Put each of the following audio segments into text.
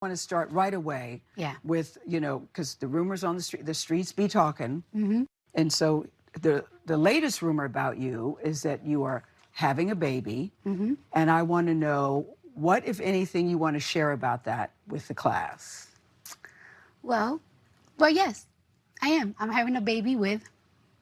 Want to start right away with, because the rumors on the streets be talking. And so the latest rumor about you is that you are having a baby. And I want to know what, if anything, you want to share about that with the class. Well, yes, I am. I'm having a baby with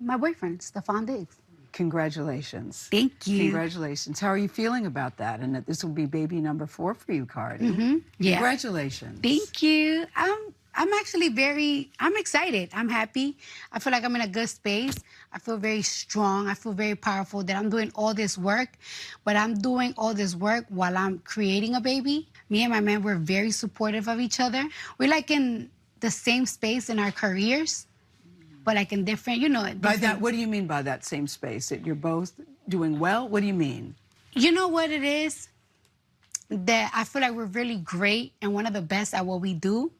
my boyfriend, Stefon Diggs. Congratulations. Thank you. Congratulations. How are you feeling about that? And that this will be baby number 4 for you, Cardi. Yeah. Congratulations. Thank you. I'm actually I'm excited. I'm happy. I feel like I'm in a good space. I feel very strong. I feel very powerful that I'm doing all this work, but I'm doing all this work while I'm creating a baby. Me and my man, we're very supportive of each other. We're like in the same space in our careers, but like in different, By that, what do you mean by that same space? That you're both doing well? What do you mean? You know what it is? That I feel like we're really great and one of the best at what we do.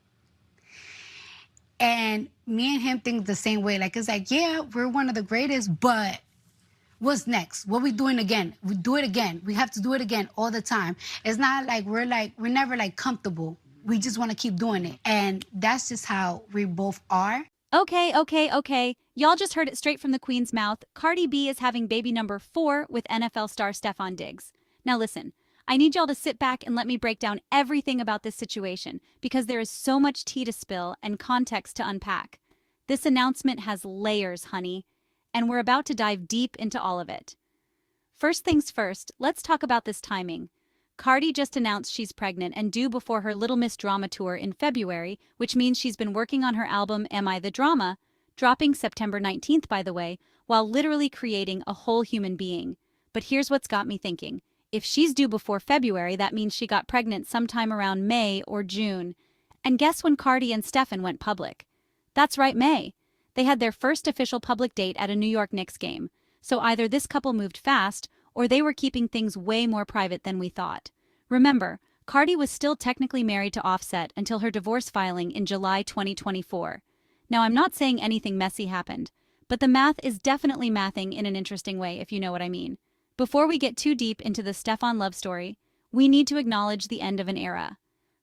And me and him think the same way. Like, it's like, yeah, we're one of the greatest, but what's next? What we doing again? We do it again. We have to do it again all the time. It's not like we're never like comfortable. We just want to keep doing it. And that's just how we both are. Okay. Y'all just heard it straight from the Queen's mouth. Cardi B is having baby number 4 with NFL star Stefon Diggs. Now listen, I need y'all to sit back and let me break down everything about this situation because there is so much tea to spill and context to unpack. This announcement has layers, honey, and we're about to dive deep into all of it. First things first, let's talk about this timing. Cardi just announced she's pregnant and due before her Little Miss Drama tour in February, which means she's been working on her album Am I the Drama, dropping September 19th, by the way, while literally creating a whole human being. But here's what's got me thinking. If she's due before February, that means she got pregnant sometime around May or June. And guess when Cardi and Stefon went public? That's right, May. They had their first official public date at a New York Knicks game. So either this couple moved fast, or they were keeping things way more private than we thought. Remember, Cardi was still technically married to Offset until her divorce filing in July 2024. Now, I'm not saying anything messy happened, but the math is definitely mathing in an interesting way, if you know what I mean. Before we get too deep into the Stefon love story, we need to acknowledge the end of an era.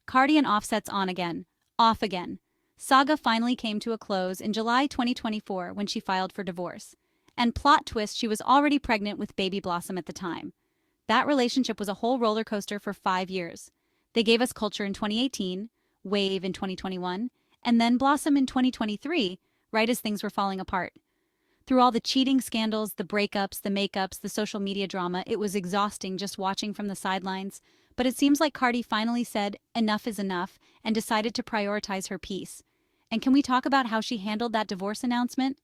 Cardi and Offset's on again, off again. Saga finally came to a close in July 2024 when she filed for divorce. And plot twist, she was already pregnant with baby Blossom at the time. That relationship was a whole roller coaster for 5 years. They gave us Culture in 2018, Wave in 2021, and then Blossom in 2023, right as things were falling apart. Through all the cheating scandals, the breakups, the makeups, the social media drama, it was exhausting just watching from the sidelines. But it seems like Cardi finally said enough is enough and decided to prioritize her peace. And can we talk about how she handled that divorce announcement?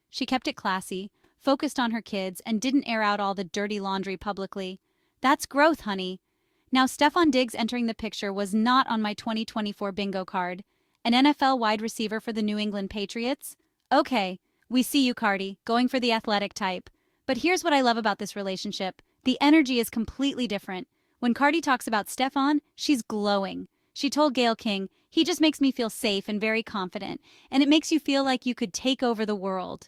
She kept it classy, focused on her kids, and didn't air out all the dirty laundry publicly. That's growth, honey. Now, Stefon Diggs entering the picture was not on my 2024 bingo card. An NFL wide receiver for the New England Patriots? Okay, we see you, Cardi, going for the athletic type. But here's what I love about this relationship. The energy is completely different. When Cardi talks about Stefon, she's glowing. She told Gayle King, "He just makes me feel safe and very confident, and it makes you feel like you could take over the world."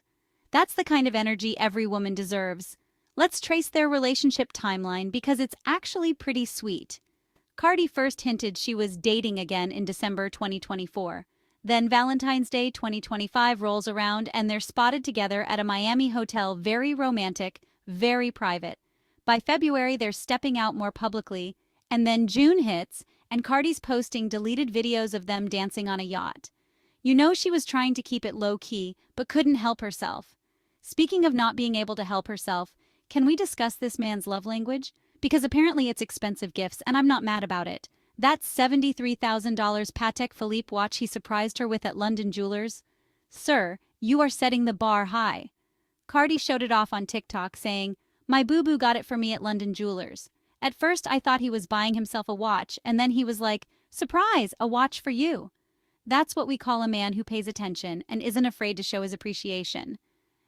That's the kind of energy every woman deserves. Let's trace their relationship timeline because it's actually pretty sweet. Cardi first hinted she was dating again in December 2024. Then Valentine's Day 2025 rolls around and they're spotted together at a Miami hotel, very romantic, very private. By February, they're stepping out more publicly. And then June hits and Cardi's posting deleted videos of them dancing on a yacht. You know she was trying to keep it low-key, but couldn't help herself. Speaking of not being able to help herself, can we discuss this man's love language? Because apparently it's expensive gifts, and I'm not mad about it. That $73,000 Patek Philippe watch he surprised her with at London Jewelers? Sir, you are setting the bar high. Cardi showed it off on TikTok saying, "My boo-boo got it for me at London Jewelers. At first I thought he was buying himself a watch, and then he was like, 'Surprise, a watch for you.' That's what we call a man who pays attention and isn't afraid to show his appreciation.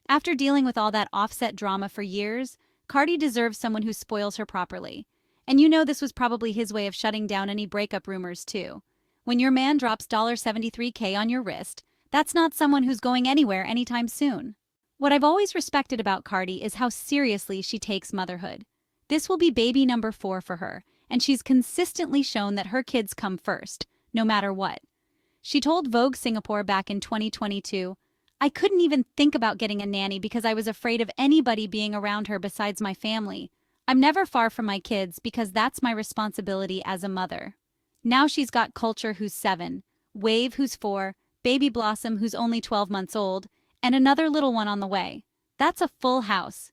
After dealing with all that Offset drama for years, Cardi deserves someone who spoils her properly. And you know this was probably his way of shutting down any breakup rumors too. When your man drops $73K on your wrist, that's not someone who's going anywhere anytime soon. What I've always respected about Cardi is how seriously she takes motherhood. This will be baby number 4 for her, and she's consistently shown that her kids come first, no matter what. She told Vogue Singapore back in 2022, "I couldn't even think about getting a nanny because I was afraid of anybody being around her besides my family. I'm never far from my kids because that's my responsibility as a mother." Now she's got Culture, who's 7, Wave, who's 4, Baby Blossom, who's only 12 months old, and another little one on the way. That's a full house.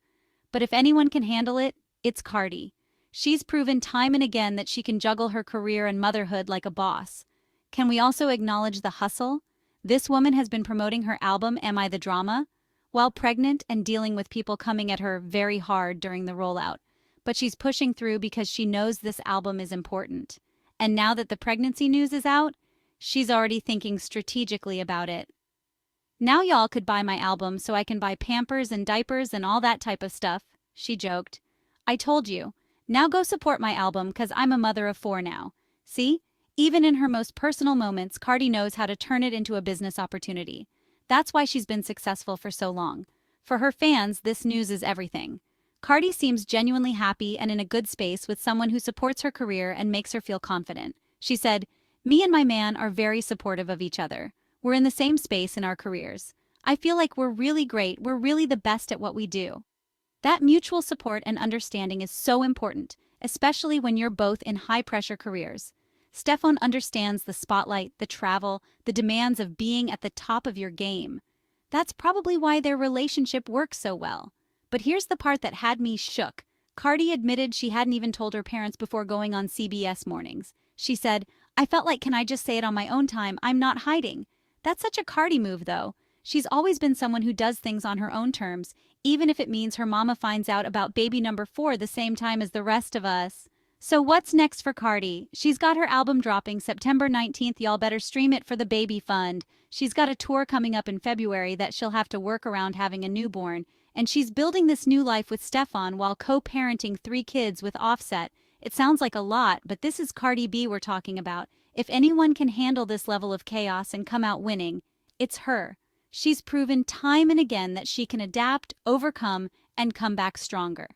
But if anyone can handle it, it's Cardi. She's proven time and again that she can juggle her career and motherhood like a boss. Can we also acknowledge the hustle? This woman has been promoting her album, Am I the Drama? While pregnant and dealing with people coming at her very hard during the rollout. But she's pushing through because she knows this album is important. And now that the pregnancy news is out, she's already thinking strategically about it. "Now y'all could buy my album so I can buy Pampers and diapers and all that type of stuff," she joked. "I told you. Now go support my album 'cause I'm a mother of 4 now." See? Even in her most personal moments, Cardi knows how to turn it into a business opportunity. That's why she's been successful for so long. For her fans, this news is everything. Cardi seems genuinely happy and in a good space with someone who supports her career and makes her feel confident. She said, "Me and my man are very supportive of each other. We're in the same space in our careers. I feel like we're really great, we're really the best at what we do." That mutual support and understanding is so important, especially when you're both in high-pressure careers. Stefon understands the spotlight, the travel, the demands of being at the top of your game. That's probably why their relationship works so well. But here's the part that had me shook. Cardi admitted she hadn't even told her parents before going on CBS Mornings. She said, "I felt like, can I just say it on my own time? I'm not hiding." That's such a Cardi move, though. She's always been someone who does things on her own terms, even if it means her mama finds out about baby number 4 the same time as the rest of us. So what's next for Cardi? She's got her album dropping September 19th. Y'all better stream it for the baby fund. She's got a tour coming up in February that she'll have to work around having a newborn. And she's building this new life with Stefon while co-parenting 3 kids with Offset. It sounds like a lot, but this is Cardi B we're talking about. If anyone can handle this level of chaos and come out winning, it's her. She's proven time and again that she can adapt, overcome, and come back stronger.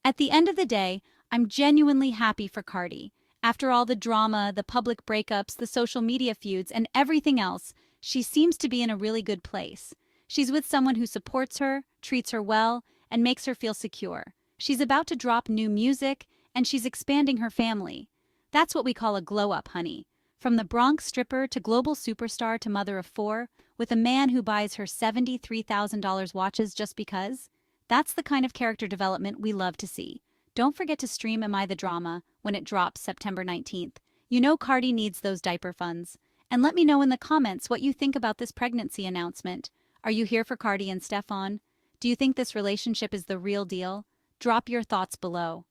At the end of the day, I'm genuinely happy for Cardi. After all the drama, the public breakups, the social media feuds, and everything else, she seems to be in a really good place. She's with someone who supports her, treats her well, and makes her feel secure. She's about to drop new music, and she's expanding her family. That's what we call a glow-up, honey. From the Bronx stripper to global superstar to mother of 4, with a man who buys her $73,000 watches just because? That's the kind of character development we love to see. Don't forget to stream Am I the Drama when it drops September 19th. You know Cardi needs those diaper funds. And let me know in the comments what you think about this pregnancy announcement. Are you here for Cardi and Stefon? Do you think this relationship is the real deal? Drop your thoughts below.